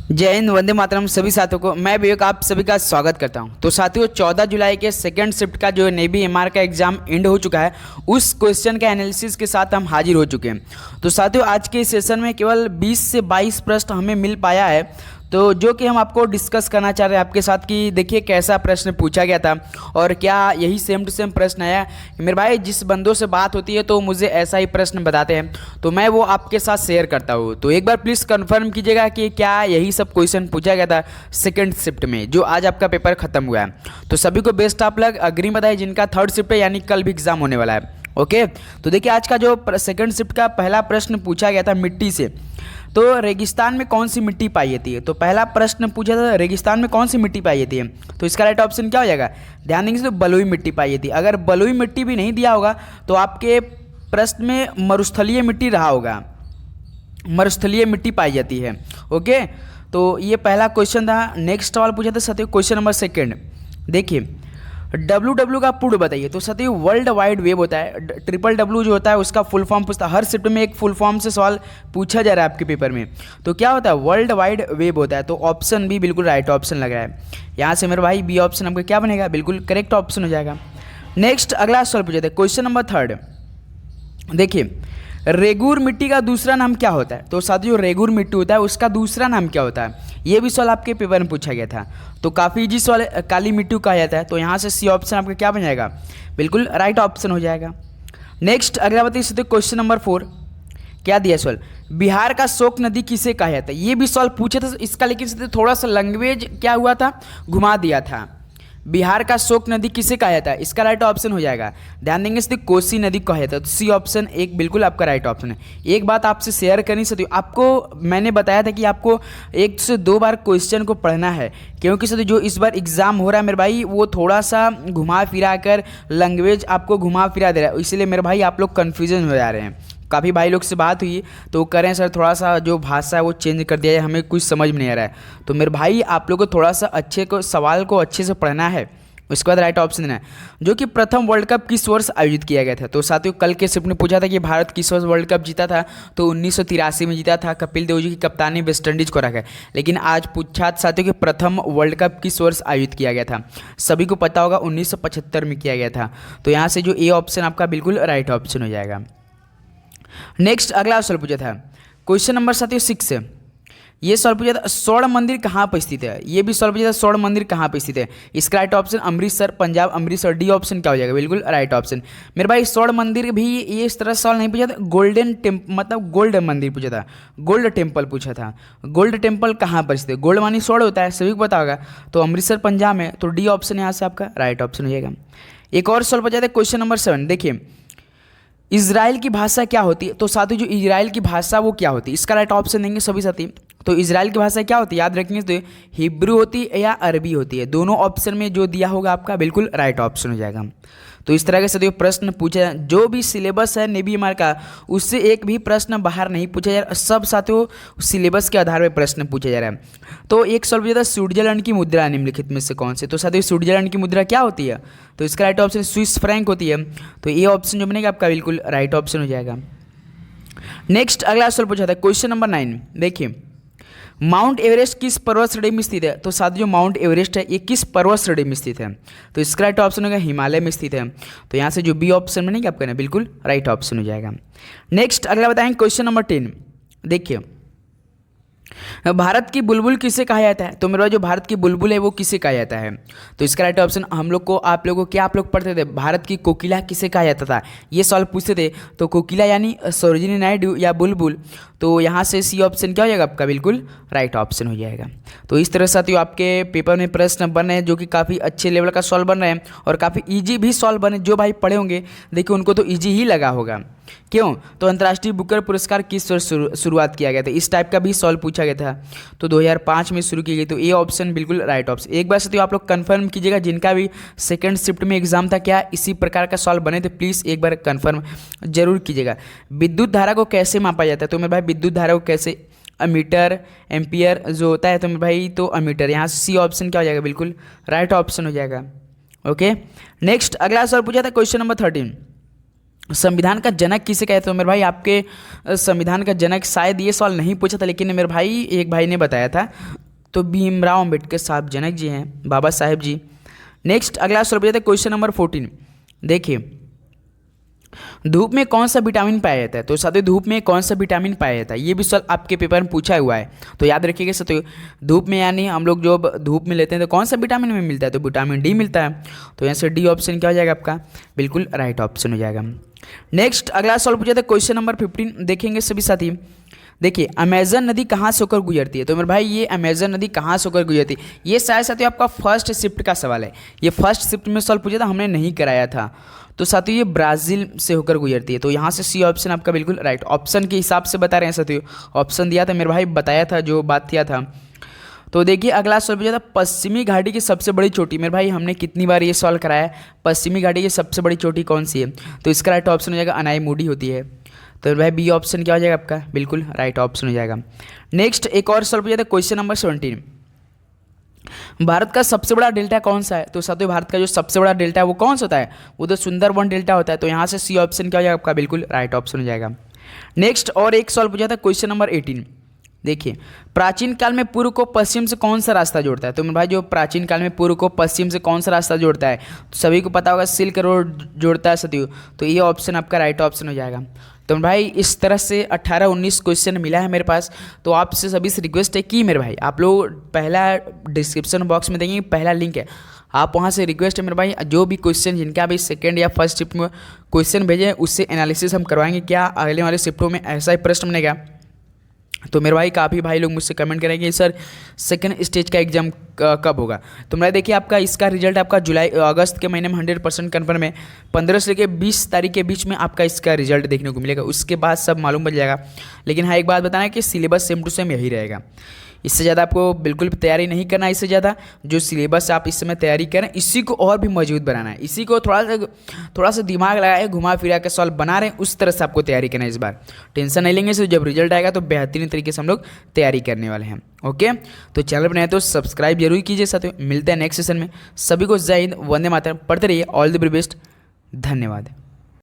जय हिंद, वंदे मातरम। सभी साथियों को मैं विवेक आप सभी का स्वागत करता हूं। तो साथियों 14 जुलाई के सेकंड शिफ्ट का जो नेवी एमआर का एग्जाम एंड हो चुका है, उस क्वेश्चन का एनालिसिस के साथ हम हाजिर हो चुके हैं। तो साथियों आज के इस सेशन में केवल 20 से 22 प्रश्न हमें मिल पाया है, तो जो कि हम आपको डिस्कस करना चाह रहे हैं आपके साथ कि देखिए कैसा प्रश्न पूछा गया था और क्या यही सेम टू सेम प्रश्न आया। मेरे भाई जिस बंदों से बात होती है तो मुझे ऐसा ही प्रश्न बताते हैं, तो मैं वो आपके साथ शेयर करता हूँ। तो एक बार प्लीज़ कंफर्म कीजिएगा कि क्या यही सब क्वेश्चन पूछा गया था सेकेंड शिफ्ट में जो आज आपका पेपर खत्म हुआ है। तो सभी को बेस्ट ऑफ लक। अग्रिम बताइए जिनका थर्ड शिफ्ट है, यानी कल भी एग्जाम होने वाला है। ओके, तो देखिए आज का जो सेकंड शिफ्ट का पहला प्रश्न पूछा गया था मिट्टी से। तो रेगिस्तान में कौन सी मिट्टी पाई जाती है? तो पहला प्रश्न पूछा था रेगिस्तान में कौन सी मिट्टी पाई जाती है, तो इसका राइट ऑप्शन क्या हो जाएगा? ध्यान देंगे तो बलुई मिट्टी पाई जाती है। अगर बलुई मिट्टी भी नहीं दिया होगा तो आपके प्रश्न में मरुस्थलीय मिट्टी रहा होगा, मरुस्थलीय मिट्टी पाई जाती है। ओके, तो ये पहला क्वेश्चन था। नेक्स्ट सवाल पूछा था सत्य क्वेश्चन नंबर सेकेंड। देखिए WW का पूर्ण बताइए। तो सत्य वर्ल्ड वाइड वेब होता है, ट्रिपल W जो होता है उसका फुल फॉर्म पूछता है। हर शिफ्ट में एक फुल फॉर्म से सवाल पूछा जा रहा है आपके पेपर में। तो क्या होता है? वर्ल्ड वाइड वेब होता है। तो ऑप्शन बी बिल्कुल राइट ऑप्शन लग रहा है यहाँ से मेरे भाई। बी ऑप्शन आपका क्या बनेगा? बिल्कुल करेक्ट ऑप्शन हो जाएगा। नेक्स्ट अगला सवाल पूछा था क्वेश्चन नंबर थर्ड। देखिए रेगूर मिट्टी का दूसरा नाम क्या होता है? तो साथियों जो रेगूर मिट्टी होता है उसका दूसरा नाम क्या होता है? ये भी सवाल आपके पेपर में पूछा गया था। तो काफ़ी इजी सवाल, काली मिट्टी कहा जाता है। तो यहाँ से सी ऑप्शन आपका क्या बन जाएगा? बिल्कुल राइट ऑप्शन हो जाएगा। नेक्स्ट अगला बताइए क्वेश्चन नंबर 4 क्या दिया सवाल? बिहार का शोक नदी किसे कहा जाता है? ये भी सवाल पूछा था इसका, लेकिन थोड़ा सा लैंग्वेज क्या हुआ था, घुमा दिया था। बिहार का शोक नदी किसे कहा जाता है? इसका राइट ऑप्शन हो जाएगा, ध्यान देंगे इसलिए कोसी नदी कहा जाता है। तो सी ऑप्शन एक बिल्कुल आपका राइट ऑप्शन है। एक बात आपसे शेयर करनी सकती हूँ, आपको मैंने बताया था कि आपको 1 से 2 बार क्वेश्चन को पढ़ना है, क्योंकि सर जो इस बार एग्जाम हो रहा है मेरे भाई वो थोड़ा सा घुमा फिरा कर लैंग्वेज आपको घुमा फिरा दे रहा है, इसलिए मेरे भाई आप लोग कन्फ्यूजन हो जा रहे हैं। काफ़ी भाई लोग से बात हुई तो करें सर थोड़ा सा जो भाषा है वो चेंज कर दिया जाए, हमें कुछ समझ में नहीं आ रहा है। तो मेरे भाई आप लोग को थोड़ा सा अच्छे को सवाल को अच्छे से पढ़ना है, उसके बाद राइट ऑप्शन है। जो कि प्रथम वर्ल्ड कप किस वर्ष आयोजित किया गया था? तो साथियों कल के शिफ्ट ने पूछा था कि भारत किस वर्ष वर्ल्ड कप जीता था? तो 1983 में जीता था। कपिल देव जी की कप्तानी वेस्ट इंडीज को रखा है। लेकिन आज पूछा साथियों कि प्रथम वर्ल्ड कप किस वर्ष आयोजित किया गया था? सभी को पता होगा 1975 में किया गया था। तो यहाँ से जो ए ऑप्शन आपका बिल्कुल राइट ऑप्शन हो जाएगा। नेक्स्ट अगला सवाल पूछा था क्वेश्चन नंबर साथियों 6। ये सवाल पूछा था स्वर्ण मंदिर कहाँ पर स्थित है? ये भी सवाल पूछा था स्वर्ण मंदिर कहाँ पर स्थित है? इसका right option Amritsar, Punjab, Amritsar. D option क्या हो जाएगा? बिल्कुल राइट ऑप्शन। मेरे भाई स्वर्ण मंदिर भी ये इस तरह सवाल नहीं पूछा था, गोल्डन मतलब गोल्ड मंदिर पूछा था, गोल्ड टेम्पल पूछा था। गोल्ड टेम्पल कहाँ पर स्थित है? गोल्ड मानी स्वर्ण होता है, सभी को पता होगा। तो अमृतसर पंजाब में। तो डी ऑप्शन यहाँ से आपका राइट ऑप्शन हो जाएगा। एक और सवाल पूछा था क्वेश्चन नंबर 7। देखिए इजराइल की भाषा क्या होती है? तो साथियों जो इजराइल की भाषा वो क्या होती है? इसका राइट ऑप्शन देंगे सभी साथी। तो इजराइल की भाषा क्या होती है? याद रखेंगे तो हिब्रू होती है या अरबी होती है। दोनों ऑप्शन में जो दिया होगा आपका बिल्कुल राइट ऑप्शन हो जाएगा। तो इस तरह के साथियों प्रश्न पूछा, जो भी सिलेबस है नेवी एमआर का उससे एक भी प्रश्न बाहर नहीं पूछा जा रहा, सब साथियों सिलेबस के आधार पर प्रश्न पूछा जा रहा है। तो एक सवाल पूछा था स्विट्जरलैंड की मुद्रा निम्नलिखित में से कौन से? तो साथियों स्विट्जरलैंड की मुद्रा क्या होती है? तो इसका राइट ऑप्शन स्विस फ्रैंक होती है। तो ये ऑप्शन जो बनेगा आपका बिल्कुल राइट ऑप्शन हो जाएगा। नेक्स्ट अगला सवाल पूछा था क्वेश्चन नंबर 9। देखिए माउंट एवरेस्ट किस पर्वत श्रेणी में स्थित है? तो साथियों जो माउंट एवरेस्ट है ये किस पर्वत श्रेणी में स्थित है? तो इसका राइट ऑप्शन होगा हिमालय में स्थित है। तो यहाँ से जो बी ऑप्शन बनेगा आपका ना बिल्कुल राइट ऑप्शन हो जाएगा। नेक्स्ट अगला बताएंगे क्वेश्चन नंबर 10। देखिए भारत की बुलबुल किसे कहा जाता है? तो मेरे पास जो भारत की बुलबुल है वो किसे कहा जाता है? तो इसका राइट ऑप्शन हम लोग को, आप लोगों को क्या आप लोग पढ़ते थे, भारत की कोकिला किसे कहा जाता था, ये सवाल पूछते थे। तो कोकिला यानी सरोजिनी नायडू या बुलबुल। तो यहाँ से सी ऑप्शन क्या हो जाएगा आपका? बिल्कुल राइट ऑप्शन हो जाएगा। तो इस तरह से साथियों आपके पेपर में प्रश्न बन रहे हैं जो कि काफ़ी अच्छे लेवल का सवाल बन रहे हैं और काफ़ी ईजी भी सवाल बने। जो भाई पढ़े होंगे देखिए उनको तो ईजी ही लगा होगा। क्यों? तो अंतर्राष्ट्रीय बुकर पुरस्कार किस वर्ष शुरुआत किया गया था? इस टाइप का भी सवाल पूछा गया था। तो 2005 में शुरू की गई। तो ये ऑप्शन बिल्कुल राइट ऑप्शन। एक बार साथियों आप लोग कंफर्म कीजिएगा जिनका भी सेकंड शिफ्ट में एग्जाम था क्या इसी प्रकार का सवाल बने थे, प्लीज़ एक बार कंफर्म जरूर कीजिएगा। विद्युत धारा को कैसे मापा जाता है? तो मेरे भाई विद्युत धारा को कैसे, अमीटर, एम्पियर जो होता है तो मेरे भाई तो अमीटर। यहाँ से सी ऑप्शन क्या हो जाएगा? बिल्कुल राइट ऑप्शन हो जाएगा। ओके नेक्स्ट अगला सवाल पूछा था क्वेश्चन नंबर 13। संविधान का जनक किसे कहते हो मेरे भाई? आपके संविधान का जनक शायद ये सवाल नहीं पूछा था, लेकिन मेरे भाई एक भाई ने बताया था। तो भीमराव अम्बेडकर साहब जनक जी हैं, बाबा साहेब जी। नेक्स्ट अगला सवाल पूछा था क्वेश्चन नंबर 14। देखिए, धूप में कौन सा विटामिन पाया जाता है? तो साथियों धूप में कौन सा विटामिन पाया जाता है, ये भी सवाल आपके पेपर में पूछा हुआ है, तो याद रखिएगा साथियों। धूप में यानी हम लोग जो धूप में लेते हैं तो कौन सा विटामिन में मिलता है? तो विटामिन डी मिलता है। तो यहाँ से डी ऑप्शन क्या हो जाएगा आपका? बिल्कुल राइट ऑप्शन हो जाएगा। नेक्स्ट अगला सवाल पूछा था क्वेश्चन नंबर 15, देखेंगे सभी साथी। देखिए, अमेजन नदी कहाँ से होकर गुजरती है? तो मेरे भाई ये अमेजन नदी कहाँ से होकर गुजरती है, ये शायद साथियों आपका फर्स्ट शिफ्ट का सवाल है। ये फर्स्ट शिफ्ट में सवाल पूछा था, हमने नहीं कराया था। तो साथियों ये ब्राज़ील से होकर गुजरती है। तो यहाँ से सी ऑप्शन आपका बिल्कुल राइट ऑप्शन के हिसाब से बता रहे हैं साथियों। ऑप्शन दिया था मेरे भाई, बताया था जो बात किया था। तो देखिए अगला सवाल पूछा था पश्चिमी घाटी की सबसे बड़ी चोटी। मेरे भाई हमने कितनी बार ये सवाल कराया है, पश्चिमी घाटी की सबसे बड़ी चोटी कौन सी है? तो इसका राइट ऑप्शन हो जाएगा अनाईमुडी होती है। तो भाई बी ऑप्शन क्या हो जाएगा आपका? बिल्कुल राइट ऑप्शन हो जाएगा। नेक्स्ट एक और सवाल पूछा था क्वेश्चन नंबर 17, भारत का सबसे बड़ा डेल्टा कौन सा है? तो साथियों भारत का जो सबसे बड़ा डेल्टा है वो कौन सा होता है? वो तो सुंदरबन डेल्टा होता है। तो यहाँ से सी ऑप्शन क्या हो जाएगा आपका? बिल्कुल राइट ऑप्शन हो जाएगा। नेक्स्ट और एक सवाल पूछा था क्वेश्चन नंबर 18। देखिए, प्राचीन काल में पूर्व को पश्चिम से कौन सा रास्ता जोड़ता है? तो मेरे भाई जो प्राचीन काल में पूर्व को पश्चिम से कौन सा रास्ता जोड़ता है, तो सभी को पता होगा सिल्क रोड जोड़ता है साथियों। तो ये ऑप्शन आपका राइट ऑप्शन हो जाएगा। तो भाई इस तरह से 18-19 क्वेश्चन मिला है मेरे पास। तो आपसे सभी से रिक्वेस्ट है कि मेरे भाई आप लोग पहला डिस्क्रिप्शन बॉक्स में देखेंगे, पहला लिंक है, आप वहाँ से रिक्वेस्ट है मेरे भाई जो भी क्वेश्चन जिनका भी सेकंड या फर्स्ट शिफ्ट में क्वेश्चन भेजें उससे एनालिसिस हम करवाएंगे। क्या अगले वाले शिफ्टों में ऐसा ही प्रश्न बनेगा? तो मेरे भाई काफ़ी भाई लोग मुझसे कमेंट करेंगे सर सेकंड स्टेज का एग्जाम कब होगा? तो मेरा देखिए आपका इसका रिजल्ट आपका अगस्त के महीने में 100% कन्फर्म है। 15 से लेकर 20 तारीख के बीच में आपका इसका रिजल्ट देखने को मिलेगा, उसके बाद सब मालूम पड़ जाएगा। लेकिन हाँ एक बात बताना है कि सिलेबस सेम टू सेम यही रहेगा, इससे ज़्यादा आपको बिल्कुल तैयारी नहीं करना है। इससे ज़्यादा जो सिलेबस आप इस समय तैयारी करें इसी को और भी मजबूत बनाना है, इसी को थोड़ा सा दिमाग लगाए घुमा फिरा के सवाल बना रहे हैं, उस तरह से आपको तैयारी करना है। इस बार टेंशन नहीं लेंगे, जब रिजल्ट आएगा तो बेहतरीन तरीके से हम लोग तैयारी करने वाले हैं। ओके, तो चैनल बनाए तो सब्सक्राइब जरूर कीजिए साथियों। मिलते हैं नेक्स्ट सेशन में। सभी को जय हिंद, वंदे मातरम, पढ़ते रहिए। ऑल द वेरी बेस्ट, धन्यवाद।